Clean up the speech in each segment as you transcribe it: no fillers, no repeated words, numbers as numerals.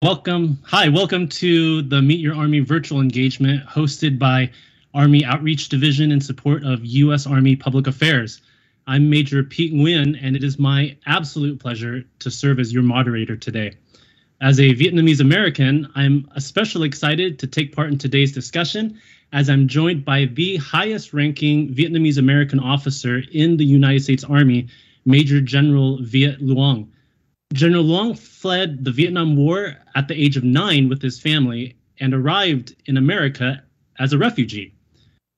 Welcome to the Meet Your Army virtual engagement hosted by Army Outreach Division in support of U.S. Army Public Affairs. I'm Major Pete Nguyen, and it is my absolute pleasure to serve as your moderator today. As a Vietnamese American, I'm especially excited to take part in today's discussion as I'm joined by the highest ranking Vietnamese American officer in the United States Army, Major General Viet Luong. General Luong fled the Vietnam War at the age of 9 with his family and arrived in America as a refugee.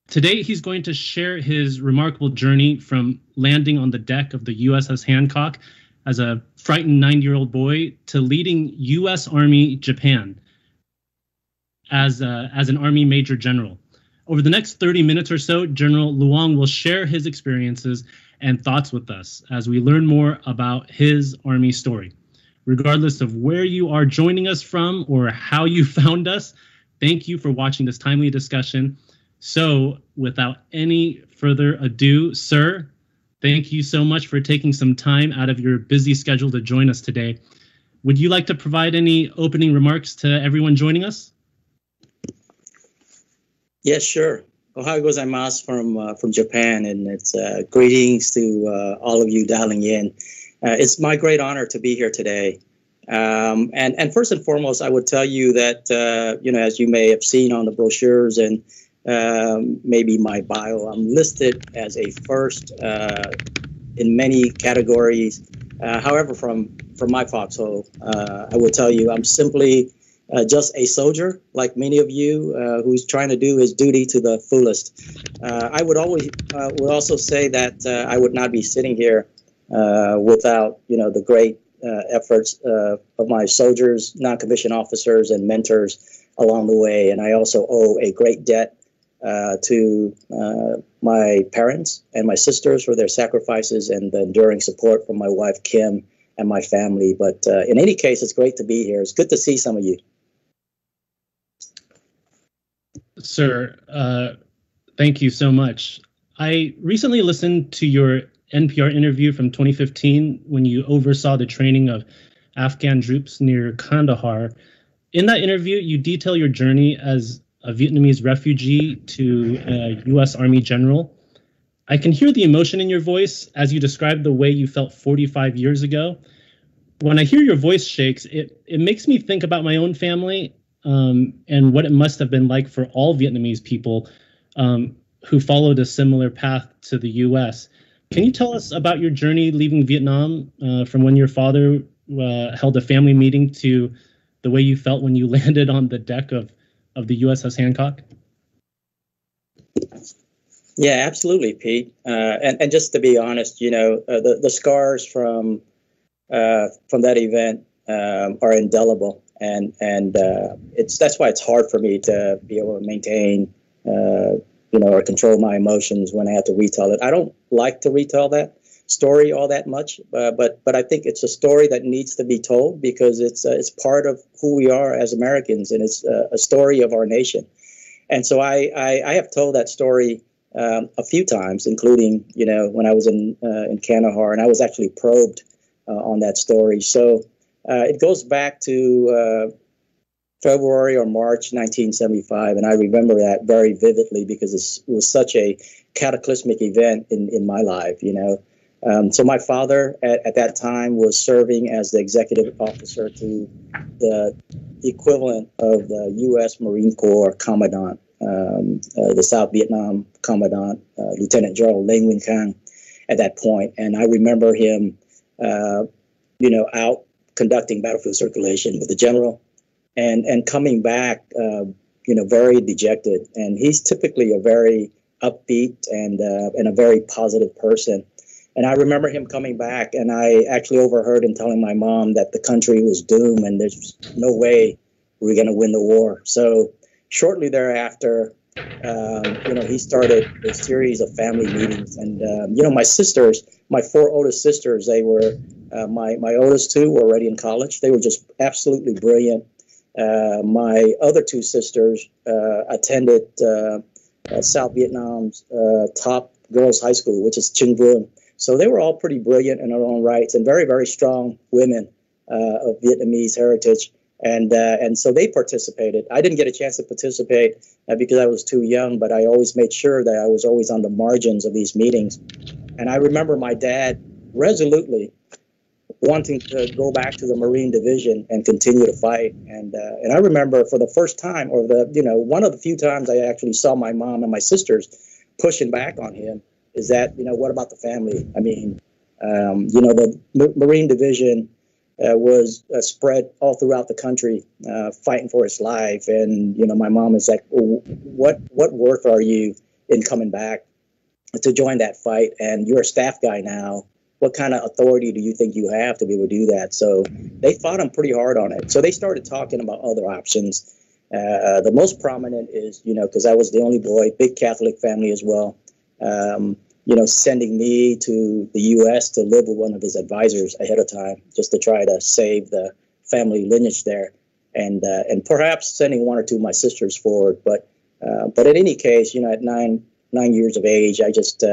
Today, he's going to share his remarkable journey from landing on the deck of the USS Hancock as a frightened 9-year-old boy to leading U.S. Army Japan as an Army Major General. Over the next 30 minutes or so, General Luong will share his experiences and thoughts with us as we learn more about his Army story. Regardless of where you are joining us from or how you found us, thank you for watching this timely discussion. So without any further ado, sir, thank you so much for taking some time out of your busy schedule to join us today. Would you like to provide any opening remarks to everyone joining us? Yes, sure. Ohayou gozaimasu from Japan, and it's greetings to all of you dialing in. It's my great honor to be here today. And first and foremost, I would tell you that, as you may have seen on the brochures and maybe my bio, I'm listed as a first in many categories. However, from my foxhole, I will tell you I'm simply just a soldier, like many of you, who's trying to do his duty to the fullest. I would also say that I would not be sitting here without, the great efforts of my soldiers, non-commissioned officers, and mentors along the way. And I also owe a great debt to my parents and my sisters for their sacrifices and the enduring support from my wife, Kim, and my family. But in any case, it's great to be here. It's good to see some of you. Sir, thank you so much. I recently listened to your NPR interview from 2015 when you oversaw the training of Afghan troops near Kandahar. In that interview, you detail your journey as a Vietnamese refugee to a U.S. Army general. I can hear the emotion in your voice as you describe the way you felt 45 years ago. When I hear your voice shakes, it makes me think about my own family and what it must have been like for all Vietnamese people who followed a similar path to the U.S. Can you tell us about your journey leaving Vietnam from when your father held a family meeting to the way you felt when you landed on the deck of the USS Hancock? Yeah, absolutely, Pete. And just to be honest, the scars from that event are indelible. And that's why it's hard for me to be able to maintain, or control my emotions when I have to retell it. I don't like to retell that story all that much, but I think it's a story that needs to be told because it's part of who we are as Americans, and it's a story of our nation. And so I have told that story a few times, including when I was in Kandahar, and I was actually probed on that story. So. It goes back to February or March 1975, and I remember that very vividly because it was such a cataclysmic event in my life, So my father at that time was serving as the executive officer to the equivalent of the U.S. Marine Corps Commandant, the South Vietnam Commandant, Lieutenant General Lê Nguyên Khang at that point. And I remember him, out conducting battlefield circulation with the general and coming back, very dejected. And he's typically a very upbeat and a very positive person. And I remember him coming back, and I actually overheard him telling my mom that the country was doomed and there's no way we were going to win the war. So shortly thereafter, he started a series of family meetings. And, my sisters, my 4 oldest sisters, they were, my oldest 2 were already in college. They were just absolutely brilliant. My other 2 sisters attended South Vietnam's top girls' high school, which is Trung Vuong. So they were all pretty brilliant in their own rights and very, very strong women of Vietnamese heritage. And so they participated. I didn't get a chance to participate because I was too young, but I always made sure that I was always on the margins of these meetings. And I remember my dad resolutely wanting to go back to the Marine Division and continue to fight. And I remember for the first time, or one of the few times I actually saw my mom and my sisters pushing back on him, is that, what about the family? I mean, the Marine Division was spread all throughout the country, fighting for its life. And, my mom is like, what worth are you in coming back to join that fight? And you're a staff guy now. What kind of authority do you think you have to be able to do that? So they fought him pretty hard on it. So they started talking about other options. The most prominent is, because I was the only boy, big Catholic family as well, sending me to the U.S. to live with one of his advisors ahead of time, just to try to save the family lineage there, and perhaps sending one or two of my sisters forward. But in any case, at 9 years of age, I just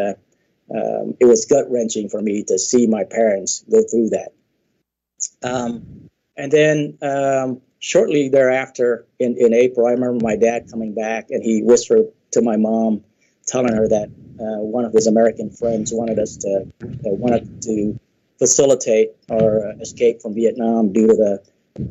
it was gut wrenching for me to see my parents go through that. And then shortly thereafter, in April, I remember my dad coming back, and he whispered to my mom, telling her that one of his American friends wanted to facilitate our escape from Vietnam due to the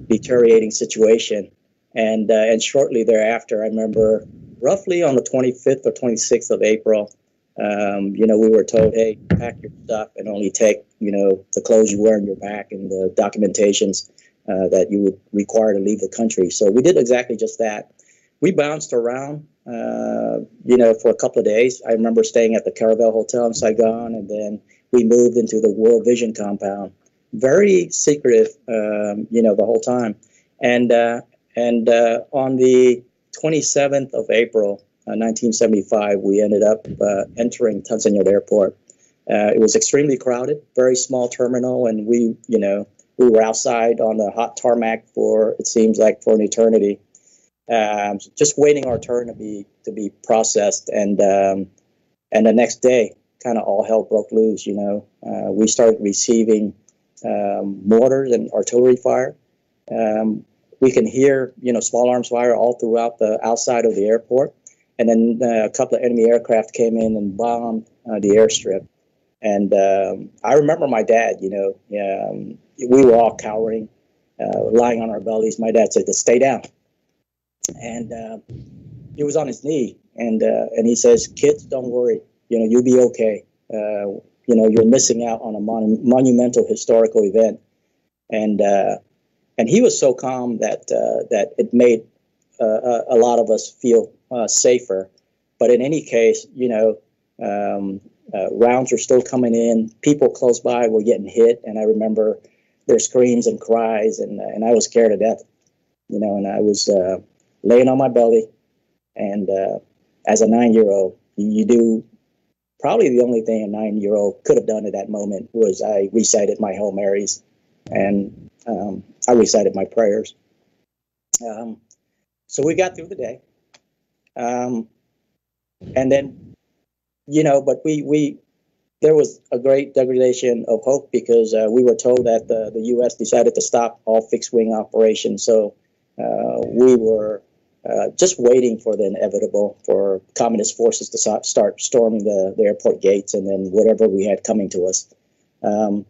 deteriorating situation. And shortly thereafter, I remember roughly on the 25th or 26th of April, we were told, hey, pack your stuff and only take, the clothes you wear on your back and the documentations that you would require to leave the country. So we did exactly just that. We bounced around, for a couple of days. I remember staying at the Caravel Hotel in Saigon, and then we moved into the World Vision compound. Very secretive, the whole time. And on the 27th of April, 1975, we ended up entering Tan Son Nhut Airport. It was extremely crowded, very small terminal, and we were outside on the hot tarmac for, it seems like, for an eternity. Just waiting our turn to be processed, and the next day, kind of all hell broke loose. We started receiving mortars and artillery fire. We can hear small arms fire all throughout the outside of the airport, and then a couple of enemy aircraft came in and bombed the airstrip. And I remember my dad. We were all cowering, lying on our bellies. My dad said to stay down. And he was on his knee, and he says, "Kids, don't worry. You'll be okay. You're missing out on a monumental historical event." And he was so calm that it made a lot of us feel safer. But in any case, rounds were still coming in. People close by were getting hit, and I remember their screams and cries, and I was scared to death. And I was laying on my belly, and as a 9-year-old, you do probably the only thing a 9-year-old could have done at that moment was I recited my Hail Marys, and I recited my prayers. So we got through the day, and then, but we there was a great degradation of hope because we were told that the U.S. decided to stop all fixed-wing operations. So we were just waiting for the inevitable, for communist forces to start storming the airport gates, and then whatever we had coming to us. And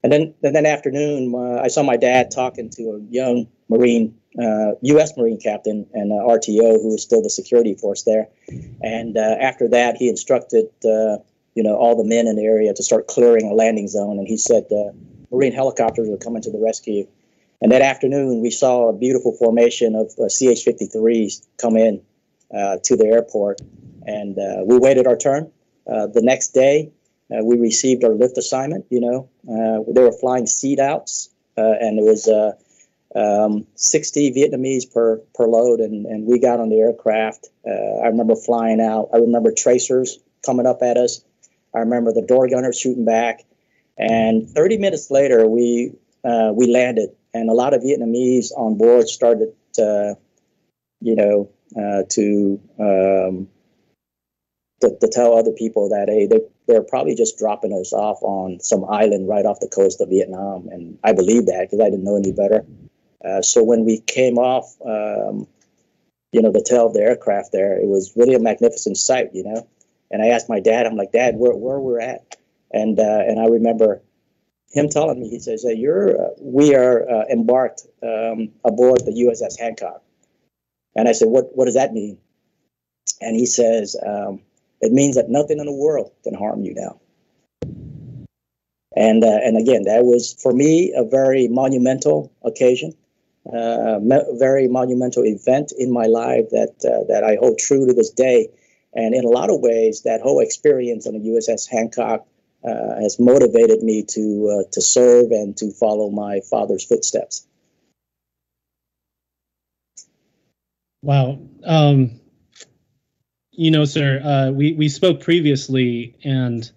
then that afternoon, I saw my dad talking to a young Marine, U.S. Marine captain and RTO, who was still the security force there. And after that, he instructed all the men in the area to start clearing a landing zone. And he said Marine helicopters were coming to the rescue. And that afternoon, we saw a beautiful formation of CH-53s come in to the airport, and we waited our turn. The next day, we received our lift assignment. They were flying seat outs, and it was 60 Vietnamese per load, and we got on the aircraft. I remember flying out. I remember tracers coming up at us. I remember the door gunners shooting back, and 30 minutes later, we landed. And a lot of Vietnamese on board started, to tell other people that, hey, they're probably just dropping us off on some island right off the coast of Vietnam. And I believed that because I didn't know any better. So when we came off, the tail of the aircraft there, it was really a magnificent sight, And I asked my dad, I'm like, Dad, where we're at? And I remember him telling me, he says, we are embarked aboard the USS Hancock. And I said, what does that mean? And he says, it means that nothing in the world can harm you now. And again, that was, for me, a very monumental occasion, very monumental event in my life that I hold true to this day. And in a lot of ways, that whole experience on the USS Hancock has motivated me to serve and to follow my father's footsteps. Wow. Sir, we spoke previously, and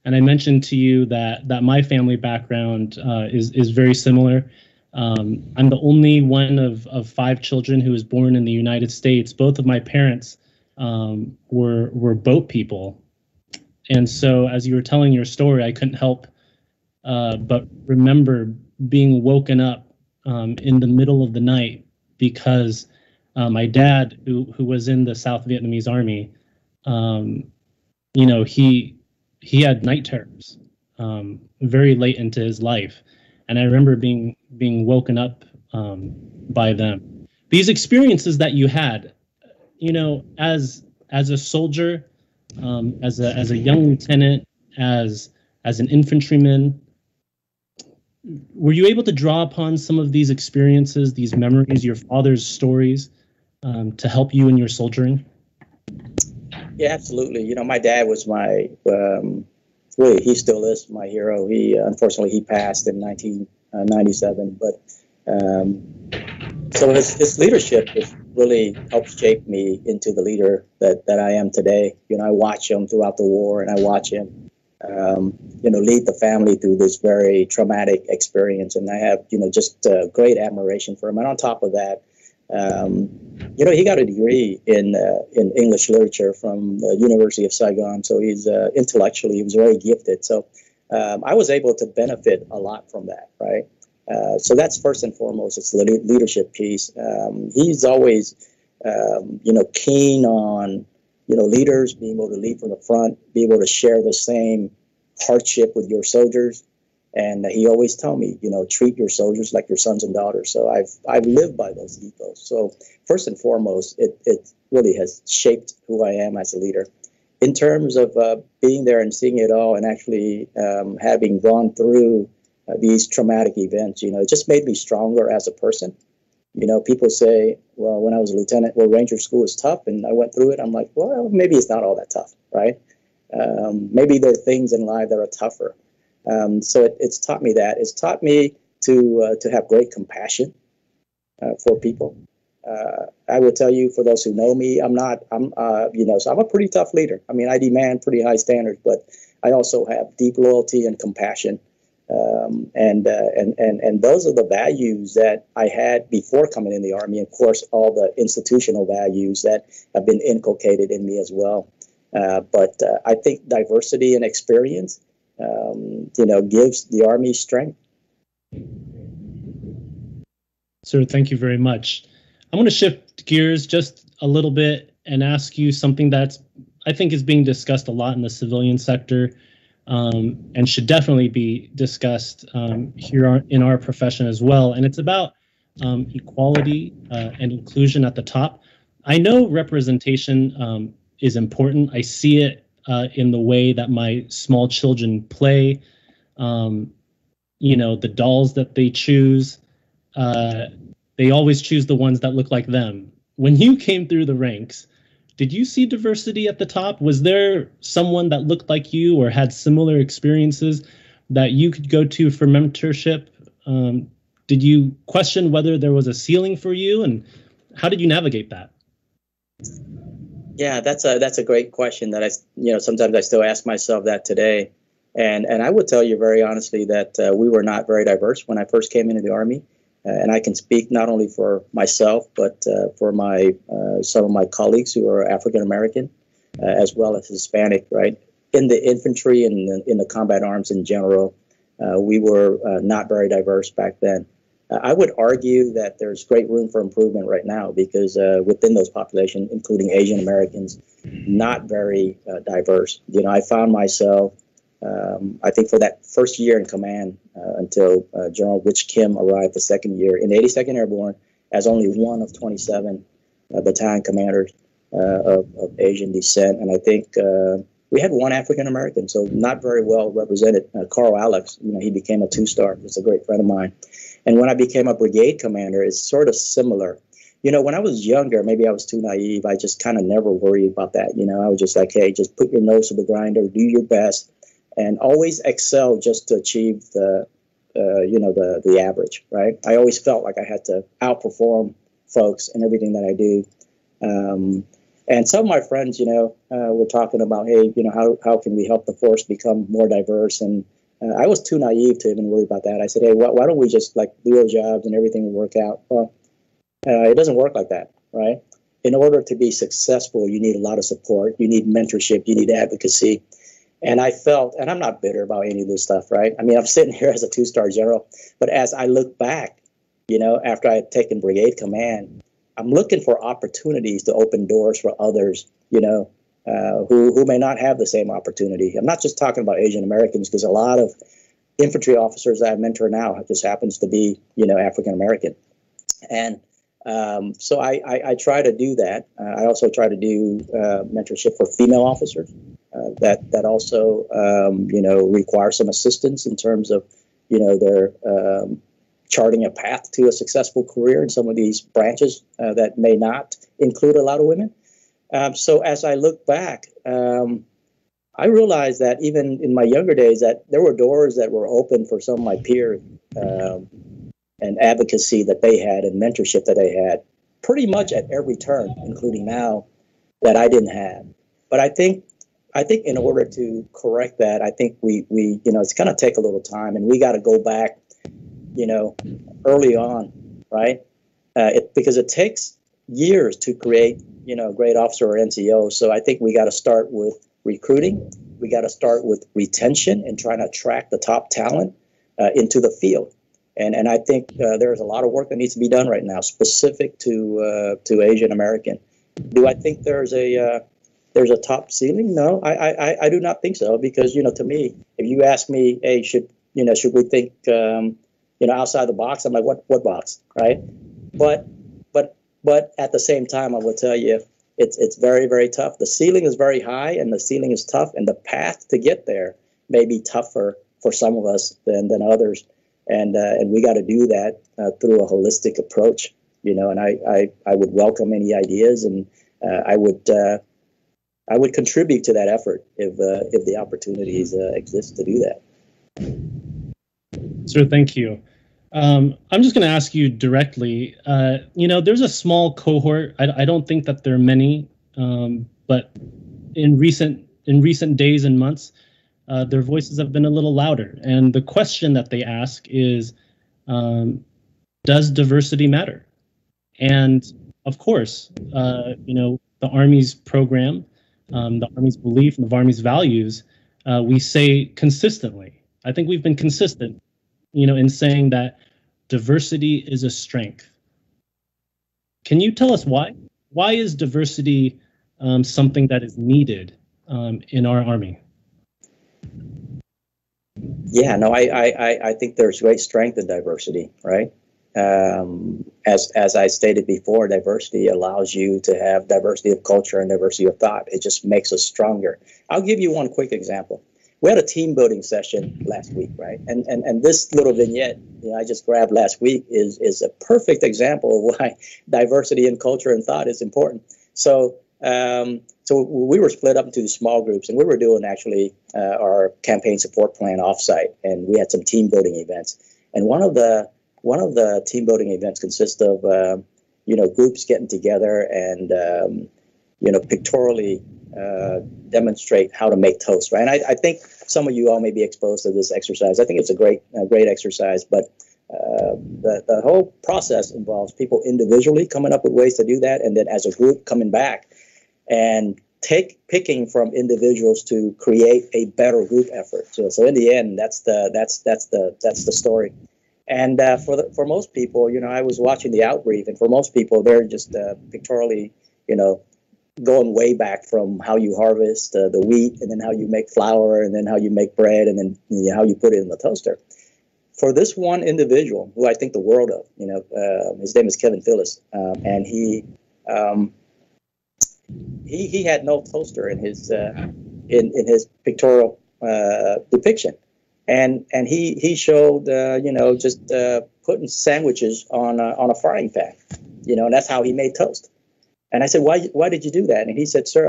I mentioned to you that my family background is very similar. I'm the only one of 5 children who was born in the United States. Both of my parents were boat people. And so as you were telling your story, I couldn't help but remember being woken up in the middle of the night because my dad, who was in the South Vietnamese Army, he had night terrors very late into his life. And I remember being woken up by them. These experiences that you had, as a soldier, as a young lieutenant, as an infantryman, were you able to draw upon some of these experiences, these memories, your father's stories, to help you in your soldiering? Yeah, absolutely. My dad was my, really, he still is my hero. Unfortunately, he passed in 1997. But so his leadership has really helped shape me into the leader that I am today. I watch him throughout the war, and I watch him, lead the family through this very traumatic experience. And I have, just great admiration for him. And on top of that, he got a degree in English literature from the University of Saigon. So he's intellectually, he was very gifted. So I was able to benefit a lot from that, right? So that's first and foremost, it's the leadership piece. He's always, keen on, leaders being able to lead from the front, be able to share the same hardship with your soldiers. And he always told me, treat your soldiers like your sons and daughters. So I've lived by those ethos. So first and foremost, it really has shaped who I am as a leader. In terms of being there and seeing it all, and actually having gone through these traumatic events, it just made me stronger as a person. People say, well, when I was a lieutenant, Ranger school is tough, and I went through it. I'm like, well, maybe it's not all that tough, right? Maybe there are things in life that are tougher. So it's taught me that. It's taught me to have great compassion for people. I will tell you, for those who know me, so I'm a pretty tough leader. I mean, I demand pretty high standards, but I also have deep loyalty and compassion. And those are the values that I had before coming in the Army. Of course, all the institutional values that have been inculcated in me as well. But I think diversity and experience gives the Army strength. Sir, thank you very much. I want to shift gears just a little bit and ask you something that I think is being discussed a lot in the civilian sector, and should definitely be discussed here in our profession as well. And it's about equality and inclusion at the top. I know representation is important. I see it in the way that my small children play, the dolls that they choose. They always choose the ones that look like them. When you came through the ranks, did you see diversity at the top? Was there someone that looked like you or had similar experiences that you could go to for mentorship? Did you question whether there was a ceiling for you, and how did you navigate that? Yeah, that's a great question that sometimes I still ask myself that today. And I would tell you very honestly that we were not very diverse when I first came into the Army. And I can speak not only for myself, but for some of my colleagues who are African American, as well as Hispanic, right? In the infantry and in the combat arms in general, we were not very diverse back then. I would argue that there's great room for improvement right now because within those populations, including Asian Americans, not very diverse. I found myself, I think for that first year in command until General Viet Kim arrived the second year in the 82nd Airborne as only one of 27 battalion commanders of Asian descent. And I think we had one African American, so not very well represented. Carl Alex, he became a two-star. He's a great friend of mine. And when I became a brigade commander, it's sort of similar. When I was younger, maybe I was too naive. I just kind of never worried about that. I was just like, hey, just put your nose to the grinder, do your best, and always excel just to achieve the average, right? I always felt like I had to outperform folks in everything that I do. And some of my friends, were talking about, hey, how can we help the force become more diverse? And I was too naive to even worry about that. I said, hey, why don't we just do our jobs and everything will work out? Well, it doesn't work like that, right? In order to be successful, you need a lot of support. You need mentorship. You need advocacy. And I felt, and I'm not bitter about any of this stuff, right? I mean, I'm sitting here as a two-star general, but as I look back, after I had taken brigade command, I'm looking for opportunities to open doors for others, who may not have the same opportunity. I'm not just talking about Asian Americans, because a lot of infantry officers that I mentor now just happens to be, African American. And so I try to do that. I also try to do mentorship for female officers that also, require some assistance in terms of, their charting a path to a successful career in some of these branches that may not include a lot of women. So as I look back, I realized that even in my younger days that there were doors that were open for some of my peers and advocacy that they had and mentorship that they had pretty much at every turn, including now, that I didn't have. But I think in order to correct that, I think we it's going to take a little time, and we got to go back, early on, right? Because it takes years to create, a great officer or NCO. So I think we got to start with recruiting. We got to start with retention and trying to attract the top talent into the field. And I think there's a lot of work that needs to be done right now, specific to Asian American. Do I think there's a top ceiling? No, I do not think so, because to me, if you ask me, hey, should we think outside the box? I'm like, what box, right? But at the same time, I will tell you, it's very, very tough. The ceiling is very high, and the ceiling is tough, and the path to get there may be tougher for some of us than others, and we got to do that through a holistic approach, And I would welcome any ideas, and I would contribute to that effort if the opportunities exist to do that. Sir, thank you. I'm just going to ask you directly. There's a small cohort. I don't think that there are many, but in recent days and months, their voices have been a little louder. And the question that they ask is, does diversity matter? And of course, the Army's program, the Army's belief, and the Army's values, we say consistently. I think we've been consistent, in saying that diversity is a strength. Can you tell us why? Why is diversity something that is needed in our Army? Yeah, no, I think there's great strength in diversity, right? As I stated before, diversity allows you to have diversity of culture and diversity of thought. It just makes us stronger. I'll give you one quick example. We had a team building session last week, right? And this little vignette I just grabbed last week is a perfect example of why diversity in culture and thought is important. So we were split up into small groups, and we were doing actually our campaign support plan offsite, and we had some team building events. And one of the team building events consists of groups getting together and pictorially demonstrate how to make toast, right? And I think some of you all may be exposed to this exercise. I think it's a great exercise, but the whole process involves people individually coming up with ways to do that, and then as a group coming back and picking from individuals to create a better group effort. So in the end, that's the story. And for most people, I was watching the outbrief, and for most people, they're just pictorially, going way back from how you harvest the wheat, and then how you make flour, and then how you make bread, and then how you put it in the toaster. For this one individual, who I think the world of, his name is Kevin Phillips, and he had no toaster in his pictorial depiction. And he showed, just putting sandwiches on a frying pan, and that's how he made toast. And I said, why did you do that? And he said, sir,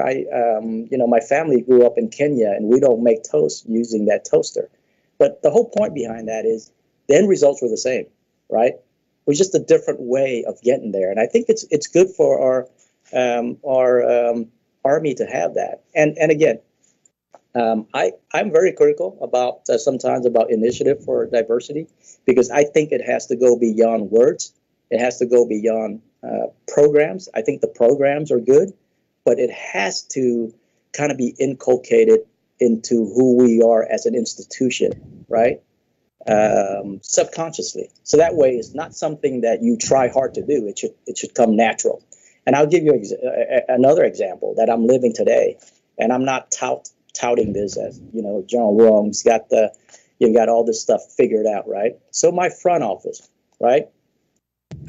my family grew up in Kenya, and we don't make toast using that toaster. But the whole point behind that is the end results were the same, right? It was just a different way of getting there. And I think it's good for our Army to have that. And again, I'm very critical about sometimes about initiative for diversity, because I think it has to go beyond words. It has to go beyond programs. I think the programs are good, but it has to kind of be inculcated into who we are as an institution, right? Subconsciously. So that way it's not something that you try hard to do. It should come natural. And I'll give you another example that I'm living today, and I'm not touting this as, General Viet's got all this stuff figured out, right? So my front office, right?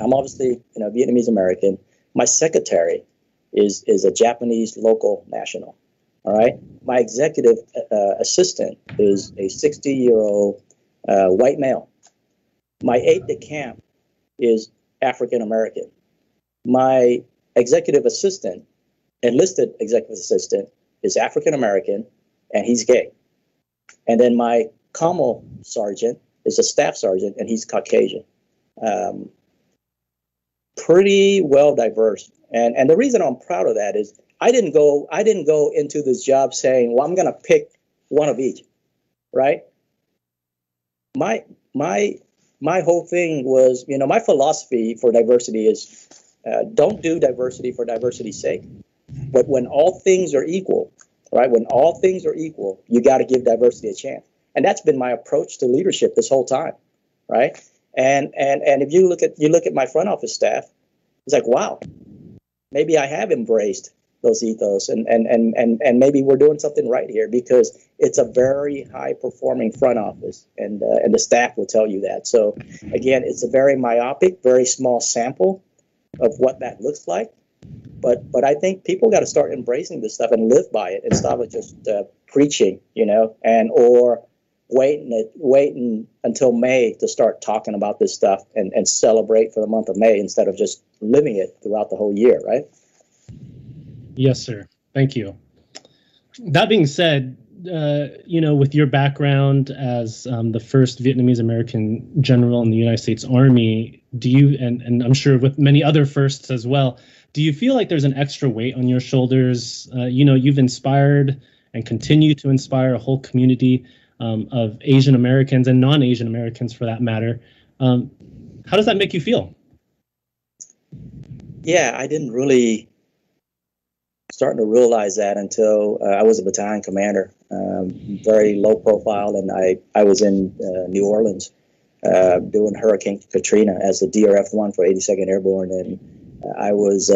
I'm obviously, Vietnamese American. My secretary is a Japanese local national. All right. My executive assistant is a 60-year-old white male. My aide de camp is African American. My executive assistant, enlisted executive assistant, is African American, and he's gay. And then my commo sergeant is a staff sergeant, and he's Caucasian. Pretty well diverse. And the reason I'm proud of that is I didn't go into this job saying, well, I'm going to pick one of each, right? My whole thing was, my philosophy for diversity is don't do diversity for diversity's sake. But when all things are equal, right? When all things are equal, you got to give diversity a chance. And that's been my approach to leadership this whole time, right? And if you look at my front office staff, it's like, wow, maybe I have embraced those ethos, and maybe we're doing something right here, because it's a very high performing front office, and the staff will tell you that. So again, it's a very myopic, very small sample of what that looks like. But I think people got to start embracing this stuff and live by it, and stop with just preaching, or waiting until May to start talking about this stuff and celebrate for the month of May instead of just living it throughout the whole year, right? Yes, sir. Thank you. That being said, with your background as the first Vietnamese American general in the United States Army, do you, and I'm sure with many other firsts as well, do you feel like there's an extra weight on your shoulders? You've inspired and continue to inspire a whole community of Asian Americans and non-Asian Americans, for that matter. How does that make you feel? Yeah, I didn't really starting to realize that until I was a battalion commander, very low profile, and I was in New Orleans doing Hurricane Katrina as the DRF-1 for 82nd Airborne, and I was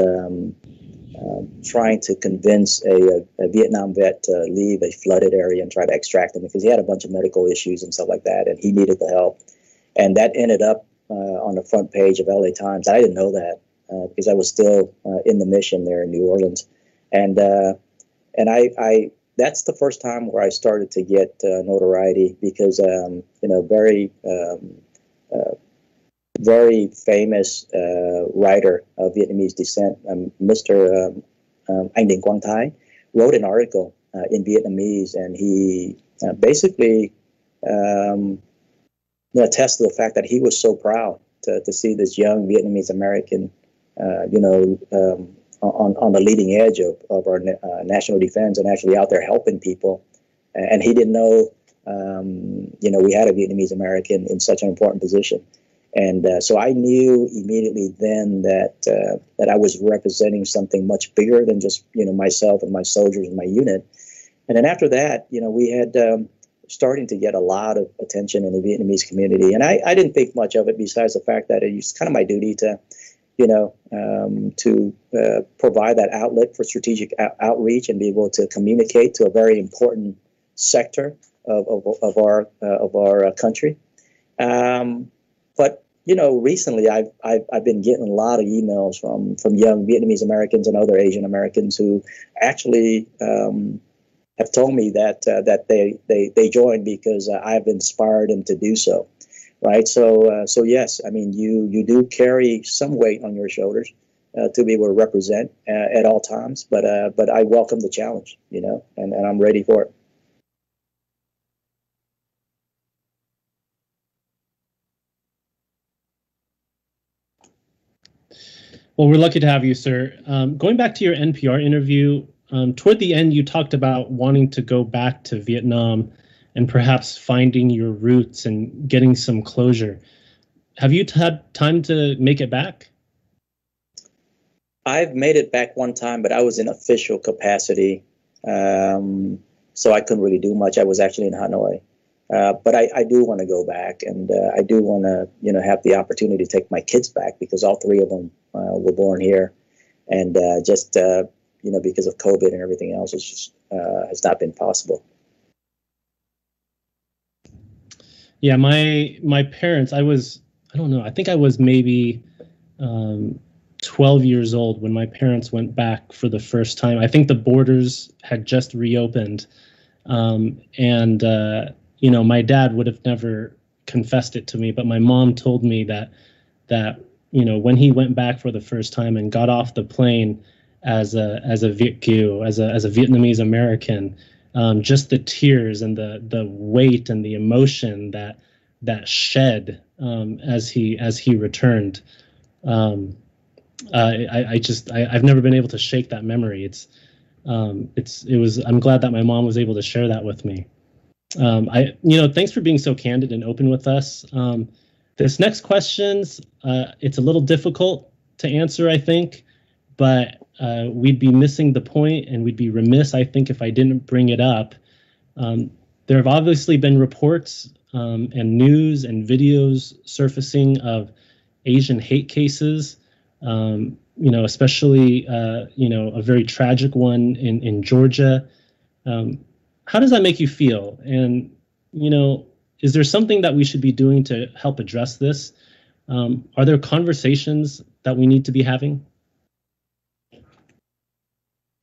trying to convince a Vietnam vet to leave a flooded area and try to extract him, because he had a bunch of medical issues and stuff like that, and he needed the help. And that ended up on the front page of LA Times. I didn't know that because I was still in the mission there in New Orleans. And I that's the first time where I started to get notoriety, because very famous writer of Vietnamese descent, Mr. Anh Đình Quang Thái, wrote an article in Vietnamese, and he basically attests to the fact that he was so proud to see this young Vietnamese American, on the leading edge of our national defense, and actually out there helping people. And he didn't know, we had a Vietnamese American in such an important position. And so I knew immediately then that I was representing something much bigger than just, myself and my soldiers and my unit. And then after that, we had starting to get a lot of attention in the Vietnamese community. And I didn't think much of it besides the fact that it's kind of my duty to, provide that outlet for strategic outreach and be able to communicate to a very important sector of our country. But recently I've been getting a lot of emails from young Vietnamese Americans and other Asian Americans who actually have told me that they joined because I've inspired them to do so. Right. So yes, I mean, you do carry some weight on your shoulders to be able to represent at all times. But I welcome the challenge, and I'm ready for it. Well, we're lucky to have you, sir. Going back to your NPR interview, toward the end, you talked about wanting to go back to Vietnam and perhaps finding your roots and getting some closure. Have you had time to make it back? I've made it back one time, but I was in official capacity, so I couldn't really do much. I was actually in Hanoi. But I do want to go back, and I do want to, have the opportunity to take my kids back because all three of them were born here, and just because of COVID and everything else, it's just has not been possible. Yeah, my parents, I think I was maybe 12 years old when my parents went back for the first time. I think the borders had just reopened, and my dad would have never confessed it to me, but my mom told me that when he went back for the first time and got off the plane as a Viet Kieu, as a Vietnamese American, just the tears and the weight and the emotion that shed as he returned. I've never been able to shake that memory. I'm glad that my mom was able to share that with me. Thanks for being so candid and open with us. This next question's it's a little difficult to answer, I think, but we'd be missing the point, and we'd be remiss, I think, if I didn't bring it up. There have obviously been reports and news and videos surfacing of Asian hate cases, especially, a very tragic one in Georgia. How does that make you feel? And, is there something that we should be doing to help address this? Are there conversations that we need to be having?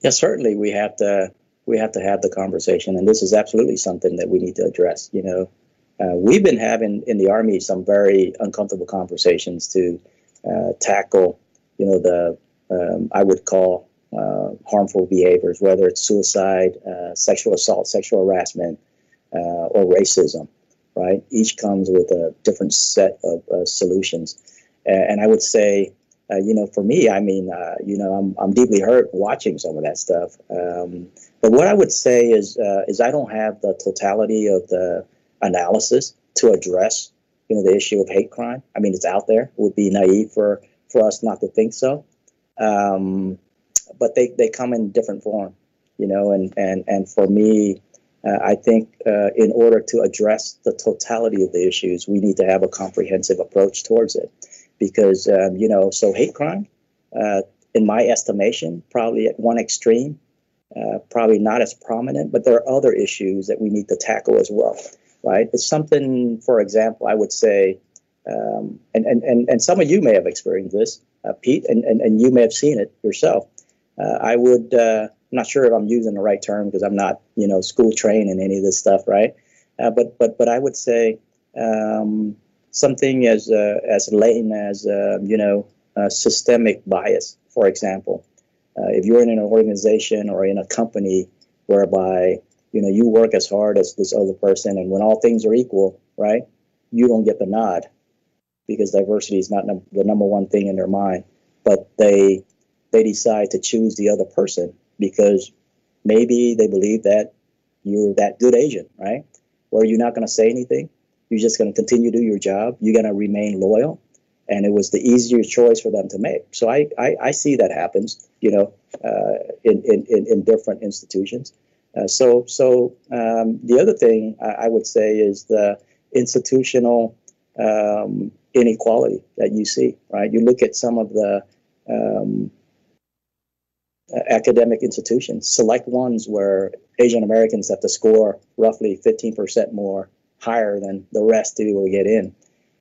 Yeah, certainly we have to have the conversation, and this is absolutely something that we need to address. We've been having in the Army some very uncomfortable conversations to tackle, I would call harmful behaviors, whether it's suicide, sexual assault, sexual harassment, or racism. Right? Each comes with a different set of solutions, and I would say, for me, I mean, I'm deeply hurt watching some of that stuff. But what I would say is I don't have the totality of the analysis to address, the issue of hate crime. I mean, it's out there. It would be naive for us not to think so. But they come in different form, and for me, I think in order to address the totality of the issues, we need to have a comprehensive approach towards it. Because, so hate crime, in my estimation, probably at one extreme, probably not as prominent, but there are other issues that we need to tackle as well, right? It's something, for example, I would say, and some of you may have experienced this, Pete, and you may have seen it yourself. I'm not sure if I'm using the right term because I'm not, school trained in any of this stuff, right? But I would say something as latent as systemic bias, for example. If you're in an organization or in a company whereby you work as hard as this other person, and when all things are equal, right, you don't get the nod because diversity is not the number one thing in their mind, but they decide to choose the other person because maybe they believe that you're that good Asian, right? Or you're not going to say anything. You're just going to continue to do your job. You're going to remain loyal. And it was the easier choice for them to make. So I see that happens, in different institutions. The other thing I would say is the institutional inequality that you see, right? You look at some of the academic institutions, select ones where Asian Americans have to score roughly 15% more higher than the rest to be able to get in.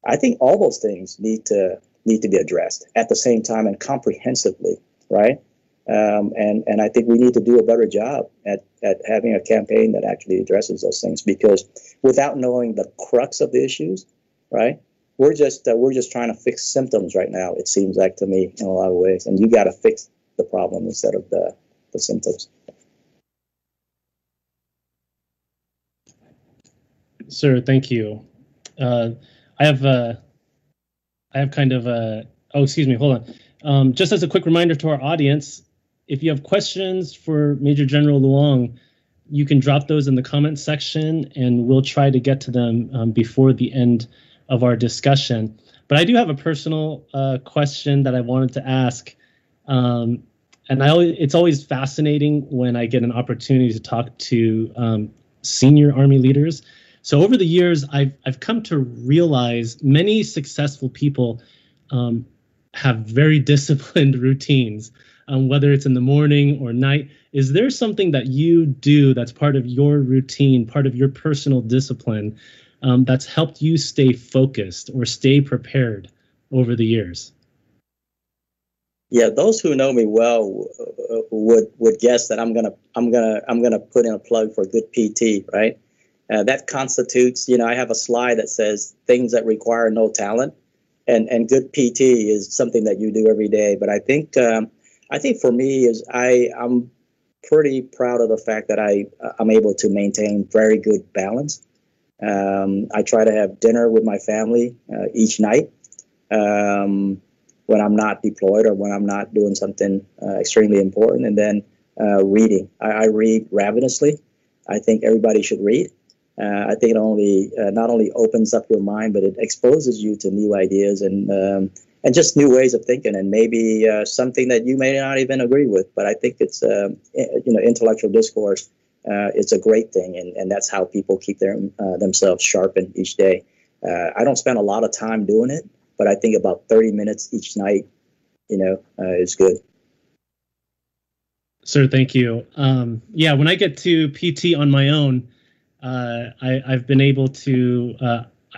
I think all those things need to be addressed at the same time and comprehensively, right? And I think we need to do a better job at having a campaign that actually addresses those things, because without knowing the crux of the issues, right, we're just trying to fix symptoms right now, it seems like to me, in a lot of ways. And you got to fix the problem instead of the symptoms. Sir, thank you. I have kind of a, oh, excuse me, hold on. Just as a quick reminder to our audience, if you have questions for Major General Luong, you can drop those in the comments section and we'll try to get to them before the end of our discussion. But I do have a personal question that I wanted to ask. And it's always fascinating when I get an opportunity to talk to senior Army leaders. So over the years, I've come to realize many successful people have very disciplined routines, whether it's in the morning or night. Is there something that you do that's part of your routine, part of your personal discipline, that's helped you stay focused or stay prepared over the years? Yeah, those who know me well would guess that I'm gonna put in a plug for good PT, right? That constitutes, I have a slide that says things that require no talent, and good PT is something that you do every day. But I think for me is I'm pretty proud of the fact that I'm able to maintain very good balance. I try to have dinner with my family each night when I'm not deployed or when I'm not doing something extremely important, and then reading. I read ravenously. I think everybody should read. I think it not only opens up your mind, but it exposes you to new ideas and just new ways of thinking, and maybe something that you may not even agree with. But I think it's intellectual discourse. It's a great thing, and that's how people keep themselves sharpened each day. I don't spend a lot of time doing it, but I think about 30 minutes each night, is good. Sir, thank you. Yeah, when I get to PT on my own, I've been able to,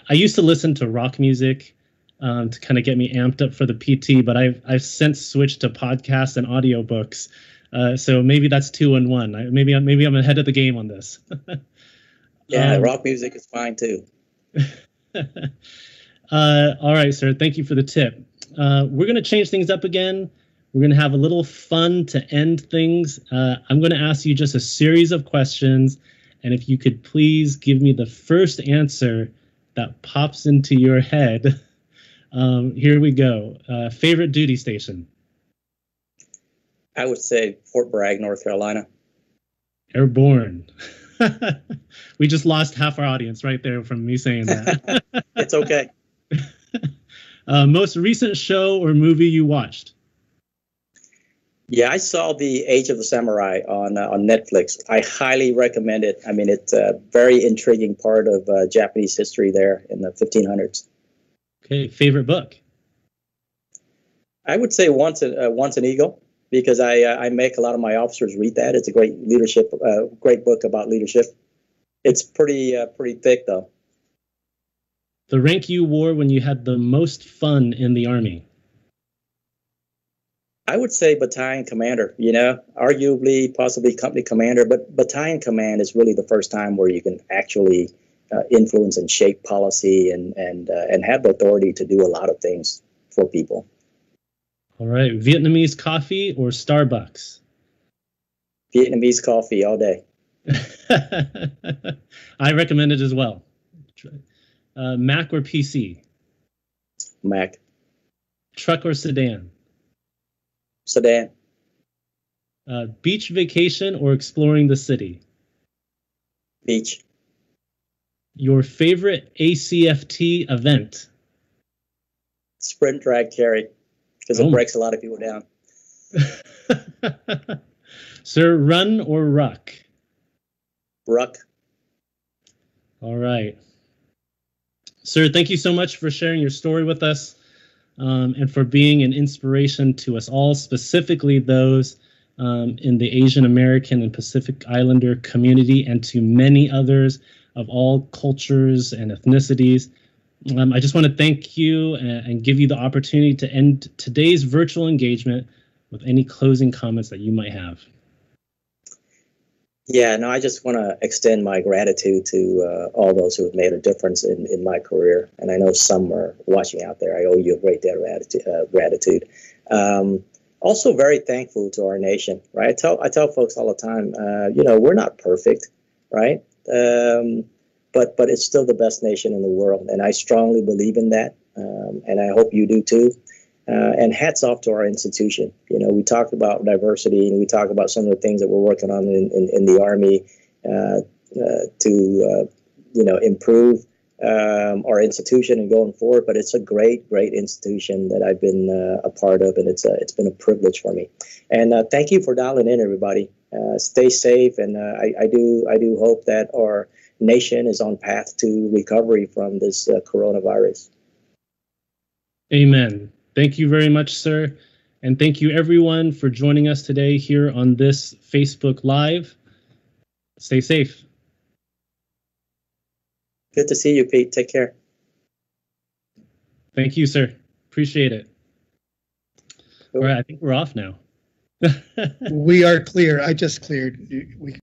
I used to listen to rock music to kind of get me amped up for the PT, but I've since switched to podcasts and audiobooks. So maybe that's 2 in 1. Maybe I'm ahead of the game on this. Yeah, rock music is fine too. All right, sir. Thank you for the tip. We're going to change things up again. We're going to have a little fun to end things. I'm going to ask you just a series of questions. And if you could please give me the first answer that pops into your head. Here we go. Favorite duty station? I would say Fort Bragg, North Carolina. Airborne. We just lost half our audience right there from me saying that. It's okay. Most recent show or movie you watched? Yeah, I saw The Age of the Samurai on Netflix. I highly recommend it. I mean, it's a very intriguing part of Japanese history there in the 1500s. Okay, favorite book? I would say Once an Eagle, because I make a lot of my officers read that. It's a great great book about leadership. It's pretty thick, though. The rank you wore when you had the most fun in the Army? I would say battalion commander, arguably possibly company commander, but battalion command is really the first time where you can actually influence and shape policy and have the authority to do a lot of things for people. All right. Vietnamese coffee or Starbucks? Vietnamese coffee all day. I recommend it as well. Mac or PC? Mac. Truck or sedan? Sedan. Beach vacation or exploring the city? Beach. Your favorite ACFT event? Sprint drag carry, because it breaks a lot of people down. Sir, run or ruck? Ruck. All right. Sir, thank you so much for sharing your story with us, and for being an inspiration to us all, specifically those in the Asian American and Pacific Islander community, and to many others of all cultures and ethnicities. I just want to thank you and give you the opportunity to end today's virtual engagement with any closing comments that you might have. Yeah, no, I just want to extend my gratitude to all those who have made a difference in my career. And I know some are watching out there. I owe you a great debt of gratitude. Also very thankful to our nation, right? I tell folks all the time, we're not perfect, right? But it's still the best nation in the world. And I strongly believe in that. And I hope you do too. And hats off to our institution. We talked about diversity, and we talk about some of the things that we're working on in the Army to improve our institution and going forward. But it's a great institution that I've been a part of, and it's been a privilege for me. And thank you for dialing in, everybody. Stay safe, and I do hope that our nation is on path to recovery from this coronavirus. Amen. Thank you very much, sir. And thank you, everyone, for joining us today here on this Facebook Live. Stay safe. Good to see you, Pete. Take care. Thank you, sir. Appreciate it. Cool. All right, I think we're off now. We are clear. I just cleared.